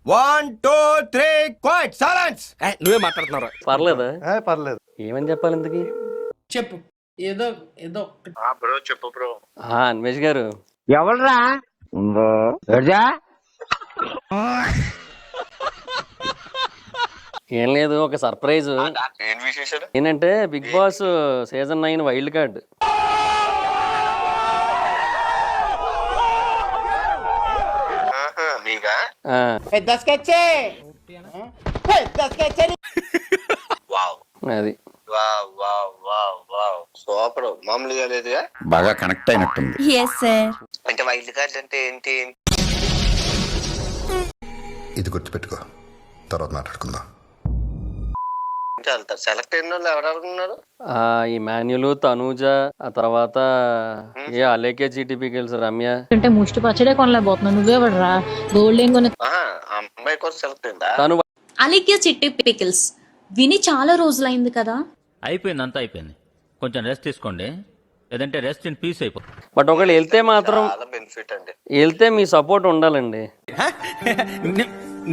1 2 3 quiet silence. నువ్వే మాట్లాడుతున్నావు. పర్లేదా? పర్లేదు. ఏమని చెప్పాలి ఇంతకి? చెప్పు ఏదో ఏదో బ్రో చెప్పు బ్రో. అన్వేష్ గారు ఎవడ్రా ఏం లేదు, ఒక సర్ప్రైజ్. ఏం విశేషాలు? ఏంటంటే big boss season 9 wild card. మీగా పెద్ద స్కెచ్ వావ్ అది wow wow wow wow super. మామూలుగా లేదుగా. బాగా కనెక్ట్ అయినట్టుంది. Yes sir. అంటే వైల్డ్ కార్డ్ అంటే ఏంటి? ఇది గుర్తుపెట్టుకో, తర్వాత మాట్లాడుకుందాం. వెళ్తారు సెలెక్ట్ అయిన వాళ్ళు ఎవరెవరు ఉన్నారు? ఈ మాన్యులు, తనూజ, ఆ తర్వాత అలేకే జీటీపీకెల్స్ రమ్య. అంటే ముష్టి పచ్చడే కొనలేకపోతున్నావు, నువ్వేవడరా గోల్డ్ ఏం కొన. అమ్మాయి కోసం సెలెక్ట్ అయిందా? తను అలిక్య చిట్టి పికిల్స్ విని చాలా రోజులైంది కదా. అయిపోయింది, అంతా అయిపోయింది. కొంచెం రెస్ట్ తీసుకోండి, లేదంటే రెస్ట్ ఇన్ పీస్ అయిపోతుంది. బట్ ఒకళ్ళు వెళ్తే మాత్రం, చాలా బెనిఫిట్ అండి. వెళ్తే మీ సపోర్ట్ ఉండాలండి.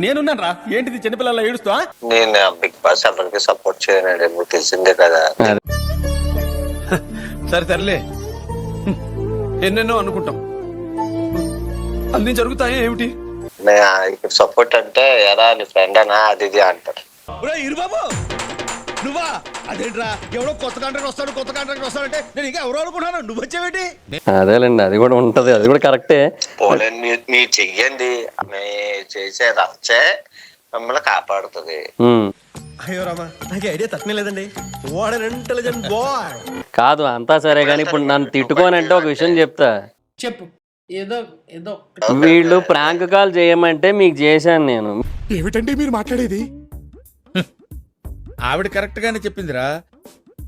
నేనున్నాను రా. ఏంటిది చిన్నపిల్లల ఏడుస్తా? నేను బిగ్ బాస్ ఎవరికి సపోర్ట్ చేయనండి, మీకు తెలిసిందే కదా. సరే సర్లే, ఎన్నెన్నో అనుకుంటాం, అన్ని జరుగుతాయి ఏమిటి? ఇప్పుడు సపోర్ట్ అంటే ఎలా నీ ఫ్రెండ్ అనా అది ఇది అంటారు. ఇరుబాబు నువ్వా? అదేంట్రా, ఎవడో కొత్త కాంట్రాక్ట్ వస్తాడంటే నేను ఇంకా ఎవరో అనుకుంటున్నాను, నువ్వు వచ్చేవేటి? అదేలేండి, అది కూడా ఉంటది, అది కూడా కరెక్టే. పోలే మీరు చెయ్యండి, మీ చేసే రచ్చే మిమ్మల్ని కాపాడుతుంది. అయ్యో రామా, నాకు ఐడియా తక్కువ లేదండి. What an intelligent boy. కాదు అంతా సరే గానీ ఇప్పుడు నన్ను తిట్టుకోనంటే ఒక విషయం చెప్తా. చెప్పు ఏదో ఏదో వీళ్ళు ప్రాంక్ కాల్ చేయమంటే మీకు చేశాను నేను. ఏమిటండి మీరు మాట్లాడేది? ఆవిడ కరెక్ట్ గానే చెప్పిందిరా.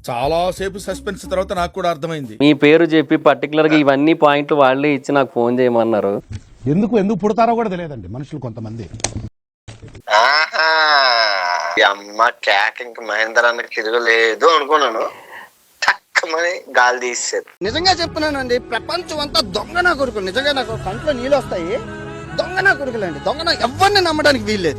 చాలా సేపు సస్పెన్స్ తర్వాత నాకు కూడా అర్థమైంది. మీ పేరు చెప్పి పర్టికులర్ గా ఇవన్నీ పాయింట్లు వాళ్ళే ఇచ్చి నాకు ఫోన్ చేయమన్నారు. ఎందుకు పుడతారో కూడా తెలియదండి మనుషులు కొంతమంది. ఆహా, ఈ అమ్మ కేక్ ఇంక మహేందర్ అన్నకి తిరగలేదు అనుకున్నాను, తక్కువని గాలి తీసేది. నిజంగా చెప్తున్నానండి, ప్రపంచం అంతా దొంగ నా కొడుకులు. నిజంగా నాకు కంట్లో నీళ్ళు వస్తాయి. దొంగ నా కొడుకులండి, దొంగ నా ఎవరిని నమ్మడానికి వీల్లేదు.